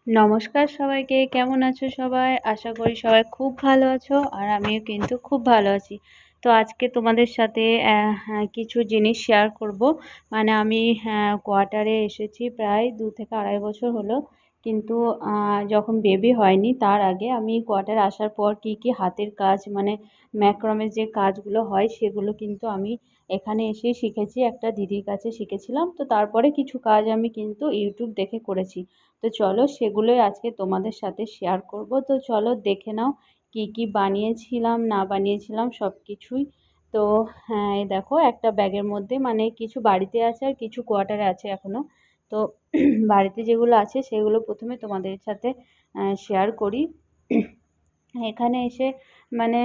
নমস্কার সবাইকে, কেমন আছো সবাই? আশা করি সবাই খুব ভালো আছো আর আমিও কিন্তু খুব ভালো আছি। তো আজকে তোমাদের সাথে কিছু জিনিস শেয়ার করব। মানে আমি কোয়ার্টারে এসেছি প্রায় 2 থেকে আড়াই বছর হলো। কিন্তু যখন বেবি হয়নি তার আগে আমি কোয়ার্টারে আসার পর কি কি হাতের কাজ মানে ম্যাক্রমের যে কাজগুলো হয় সেগুলো কিন্তু আমি এখানে এসে শিখেছি, একটা দিদির কাছে শিখেছিলাম। তো তারপরে কিছু কাজ আমি কিন্তু ইউটিউব দেখে করেছি। তো চলো সেগুলোই আজকে তোমাদের সাথে শেয়ার করব। তো চলো দেখে নাও কি কি বানিয়েছিলাম না বানিয়েছিলাম সব কিছুই। তো হ্যাঁ, এই দেখো একটা ব্যাগের মধ্যে মানে কিছু বাড়িতে আছে আর কিছু কোয়ার্টারে আছে এখনো। তো বাড়িতে যেগুলো আছে সেগুলো প্রথমে তোমাদের সাথে শেয়ার করি। এখানে এসে মানে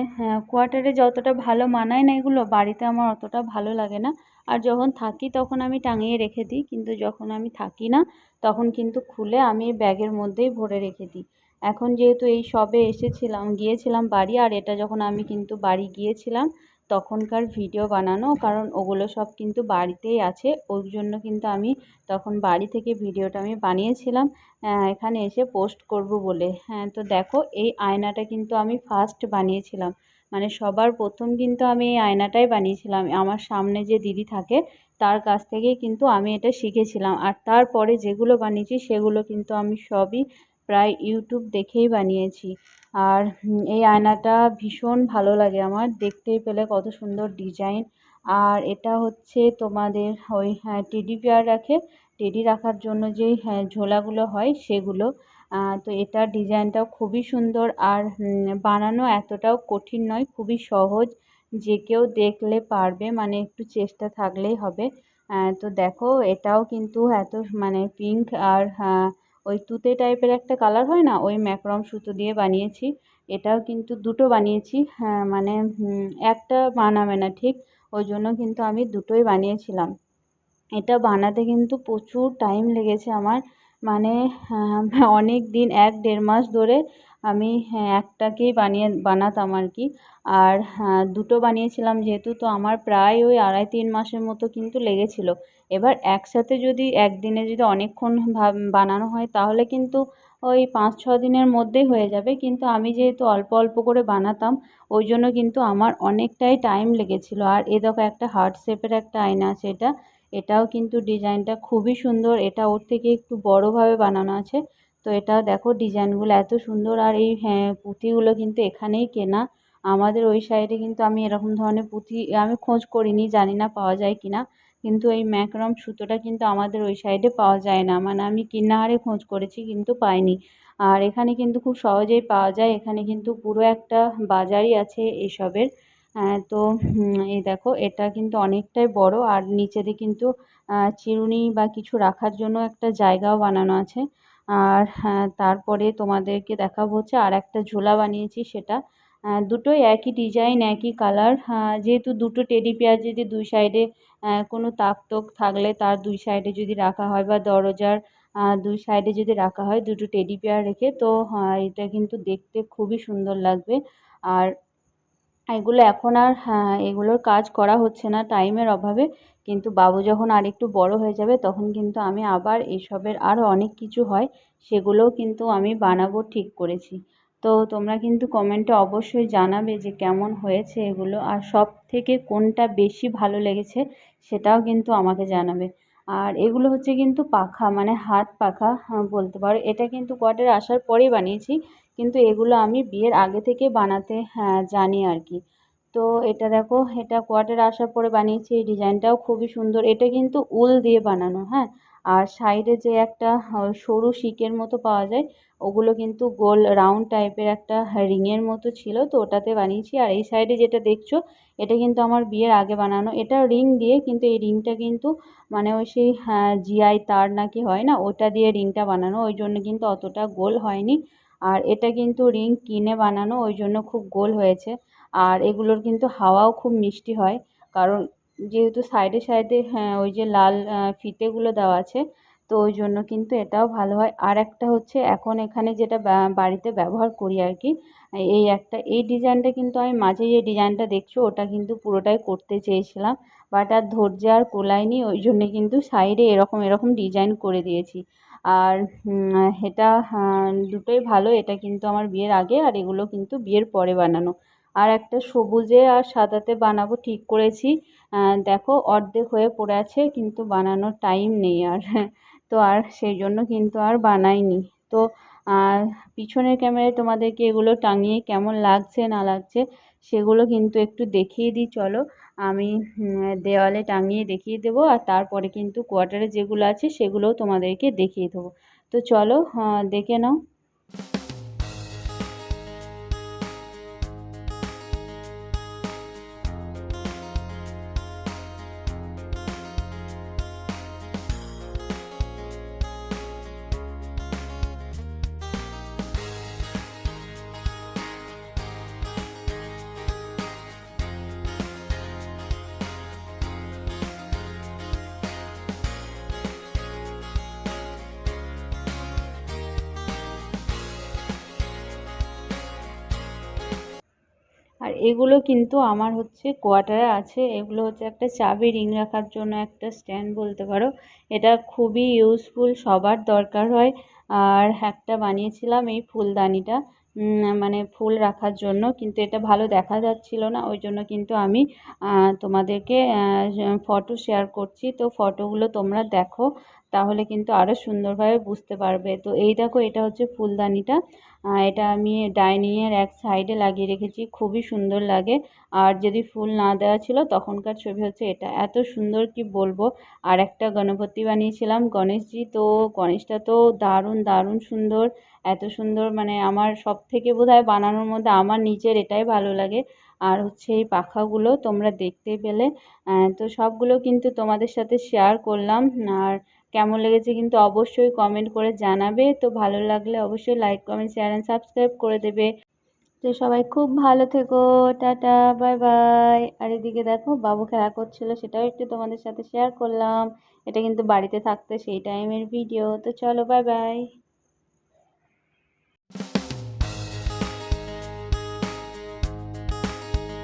কোয়ার্টারে যতটা ভালো মানায় না এগুলো, বাড়িতে আমার অতটা ভালো লাগে না। আর যখন থাকি তখন আমি টাঙিয়ে রেখে দিই, কিন্তু যখন আমি থাকি না তখন কিন্তু খুলে আমি ব্যাগের মধ্যেই ভরে রেখে দিই। এখন যেহেতু এই সবে গিয়েছিলাম বাড়ি, আর এটা যখন আমি কিন্তু বাড়ি গিয়েছিলাম তখনকার ভিডিও বানানো, কারণ ওগুলো সব কিন্তু বাড়িতেই আছে, ওই জন্য কিন্তু আমি তখন বাড়ি থেকে ভিডিওটা আমি বানিয়েছিলাম এখানে এসে পোস্ট করব বলে। হ্যাঁ, তো দেখো এই আয়নাটা কিন্তু আমি ফার্স্ট বানিয়েছিলাম। মানে সবার প্রথম কিন্তু আমি এই আয়নাটাই বানিয়েছিলাম। আমার সামনে যে দিদি থাকে তার কাছ থেকেই কিন্তু আমি এটা শিখেছিলাম। আর তারপরে যেগুলো বানিয়েছি সেগুলো কিন্তু আমি সবই প্রায় ইউটিউব দেখেই বানিয়েছি। আর এই আয়নাটা ভীষণ ভালো লাগে আমার, দেখতেই পেলে কত সুন্দর ডিজাইন। আর এটা হচ্ছে তোমাদের ওই টেডি বিয়ার রাখে, টেডি রাখার জন্য যে ঝোলাগুলো হয় সেগুলো। তো এটার ডিজাইনটাও খুবই সুন্দর। আর বানানো এতটাও কঠিন নয়, খুবই সহজ, যে কেউ দেখলে পারবে, মানে একটু চেষ্টা থাকলেই হবে। তো দেখো এটাও কিন্তু এত মানে পিঙ্ক আর ওই তুতে টাইপের একটা কালার হয় না, ওই ম্যাক্রম সুতো দিয়ে বানিয়েছি। এটাও কিন্তু দুটো বানিয়েছি, হ্যাঁ মানে একটা বানাবে না ঠিক, ওই জন্য কিন্তু আমি দুটোই বানিয়েছিলাম। এটা বানাতে কিন্তু প্রচুর টাইম লেগেছে আমার। মানে অনেক দিন, 1-1.5 মাস ধরে আমি একটাকেই বানাতাম আর কি। আর দুটো বানিয়েছিলাম যেহেতু, তো আমার প্রায় ওই 2.5-3 মাসের মতো কিন্তু লেগেছিল। এবার একসাথে যদি একদিনে যদি অনেকক্ষণ বানানো হয় তাহলে কিন্তু ওই 5-6 দিনের মধ্যেই হয়ে যাবে, কিন্তু আমি যেহেতু অল্প অল্প করে বানাতাম ওই জন্য কিন্তু আমার অনেকটাই টাইম লেগেছিল। আর এ দেখো একটা হার্ট শেপের একটা আয়না আছে, এটাও কিন্তু ডিজাইনটা খুবই সুন্দর, এটা ওর থেকে একটু বড়োভাবে বানানো আছে। তো এটাও দেখো ডিজাইনগুলো এত সুন্দর। আর এই পুঁতিগুলো কিন্তু এখানেই কেনা, আমাদের ওই সাইডে কিন্তু আমি এরকম ধরনের পুঁতি আমি খোঁজ করিনি, জানি না পাওয়া যায় কিনা। কিন্তু এই ম্যাক্রম সুতোটা কিন্তু আমাদের ওই সাইডে পাওয়া যায় না, মানে আমি কিন্না হারে খোঁজ করেছি কিন্তু পাইনি। আর এখানে কিন্তু খুব সহজেই পাওয়া যায়, এখানে কিন্তু পুরো একটা বাজারই আছে এসবের। তো এই দেখো এটা কিন্তু অনেকটাই বড়, আর নিচেতে কিন্তু চিরুনি বা কিছু রাখার জন্য একটা জায়গাও বানানো আছে। আর তারপরে তোমাদেরকে দেখাবো হচ্ছে আর একটা ঝোলা বানিয়েছি, সেটা দুটোই একই ডিজাইন একই কালার। যেহেতু দুটো টেডি পেয়ার যদি দুই সাইডে কোনো তাক তোক থাকলে তার দুই সাইডে যদি রাখা হয়, বা দরজার দুই সাইডে যদি রাখা হয় দুটো টেডি পেয়ার রেখে, তো এটা কিন্তু দেখতে খুবই সুন্দর লাগবে। আর এগুলো এখন আর এগুলোর কাজ করা হচ্ছে না টাইমের অভাবে, কিন্তু বাবু যখন আরেকটু বড় হয়ে যাবে তখন কিন্তু আমি আবার এসবের আরও অনেক কিছু হয় সেগুলোও কিন্তু আমি বানাবো ঠিক করেছি। তো তোমরা কিন্তু কমেন্টে অবশ্যই জানাবে যে কেমন হয়েছে এগুলো, আর সব থেকে কোনটা বেশি ভালো লেগেছে সেটাও কিন্তু আমাকে জানাবে। আর এগুলো হচ্ছে কিন্তু পাখা, মানে হাত পাখা বলতে পারো, এটা কিন্তু কোয়ার্টারে আসার পরেই বানিয়েছি, কিন্তু এগুলো আমি বিয়ের আগে থেকে বানাতে জানি আর কি। তো এটা দেখো এটা কোয়ার্টারে আসার পরে বানিয়েছি, এই ডিজাইনটাও খুবই সুন্দর, এটা কিন্তু উল দিয়ে বানানো। হ্যাঁ, আর সাইডে যে একটা সরু শিকের মতো পাওয়া যায়, ওগুলো কিন্তু গোল রাউন্ড টাইপের একটা রিংয়ের মতো ছিল, তো ওটাতে বানিয়েছি। আর এই সাইডে যেটা দেখছো এটা কিন্তু আমার বিয়ের আগে বানানো, এটা রিং দিয়ে, কিন্তু এই রিংটা কিন্তু মানে ওই সেই জিআই তার নাকি হয় না, ওটা দিয়ে রিংটা বানানো, ওই জন্য কিন্তু অতটা গোল হয়নি। আর এটা কিন্তু রিং কিনে বানানো, ওই জন্য খুব গোল হয়েছে। আর এগুলোর কিন্তু হাওয়াও খুব মিষ্টি হয়, কারণ যেহেতু সাইডে সাইডে হ্যাঁ ওই যে লাল ফিতেগুলো দেওয়া আছে, তো ওই জন্য কিন্তু এটাও ভালো হয়। আর একটা হচ্ছে এখন এখানে যেটা বাড়িতে ব্যবহার করি আর কি, এই একটা এই ডিজাইনটা কিন্তু আমি মাঝে যে ডিজাইনটা দেখছো ওটা কিন্তু পুরোটাই করতে চেয়েছিলাম, বাট আর ধৈর্য আর কোলায়নি, ওই জন্য কিন্তু সাইডে এরকম এরকম ডিজাইন করে দিয়েছি। আর এটা দুটোই ভালো। এটা কিন্তু আমার বিয়ের আগে, আর এগুলো কিন্তু বিয়ের পরে বানানো। আর একটা সবুজে আর সাদাতে বানাবো ঠিক করেছি। দেখো অর্ধেক হয়ে পড়ে আছে, কিন্তু বানানোর টাইম নেই আর তো আর সেই জন্য কিন্তু আর বানাইনি। তো আর পিছনের ক্যামেরায় তোমাদেরকে এগুলো টাঙিয়ে কেমন লাগছে না লাগছে সেগুলো কিন্তু একটু দেখিয়ে দিই চলো। আমি দেওয়ালে টাঙিয়ে দেখিয়ে দেবো, আর তারপরে কিন্তু কোয়ার্টারে যেগুলো আছে সেগুলোও তোমাদেরকে দেখিয়ে দেবো। তো চলো দেখে নাও। আর এগুলো কিন্তু আমার হচ্ছে কোয়ার্টারে আছে। এগুলো হচ্ছে একটা চাবি রিং রাখার জন্য একটা স্ট্যান্ড বলতে পারো। এটা খুবই ইউজফুল, সবার দরকার হয়। আর একটা বানিয়েছিলাম এই ফুলদানিটা, মানে ফুল রাখার জন্য, কিন্তু এটা ভালো দেখা যাচ্ছিল না, ওই জন্য কিন্তু আমি তোমাদেরকে ফটো শেয়ার করছি। তো ফটোগুলো তোমরা দেখো, তাহলে কিন্তু আরো সুন্দরভাবে বুঝতে পারবে। তো এই দেখো, এটা হচ্ছে ফুলদানিটা। এটা আমি ডাইনিংয়ের এক সাইডে লাগিয়ে রেখেছি, খুবই সুন্দর লাগে। আর যদি ফুল না দেওয়া ছিল তখনকার ছবি হচ্ছে এটা, এত সুন্দর কি বলবো। আর একটা গণপতি বানিয়েছিলাম, গণেশজি। তো গণেশটা তো দারুণ দারুণ সুন্দর, এত সুন্দর, মানে আমার সব থেকে বোধহয় বানানোর মধ্যে আমার নিজের এটাই ভালো লাগে। আর হচ্ছে এই পাখাগুলো তোমরা দেখতে পেলে। তো সবগুলো কিন্তু তোমাদের সাথে শেয়ার করলাম। আর কেমন লেগেছে কিন্তু অবশ্যই কমেন্ট করে জানাবে। তো ভালো লাগলে অবশ্যই like, comment, share and subscribe করে দেবে। তো সবাই খুব ভালো থেকো। Tata, bye bye. আর এদিকে দেখো বাবু খেলা করছিল, সেটাও একটু তোমাদের সাথে শেয়ার করলাম। এটা কিন্তু বাড়িতে থাকতে সেই টাইমের ভিডিও। তো চলো, বাই বাই।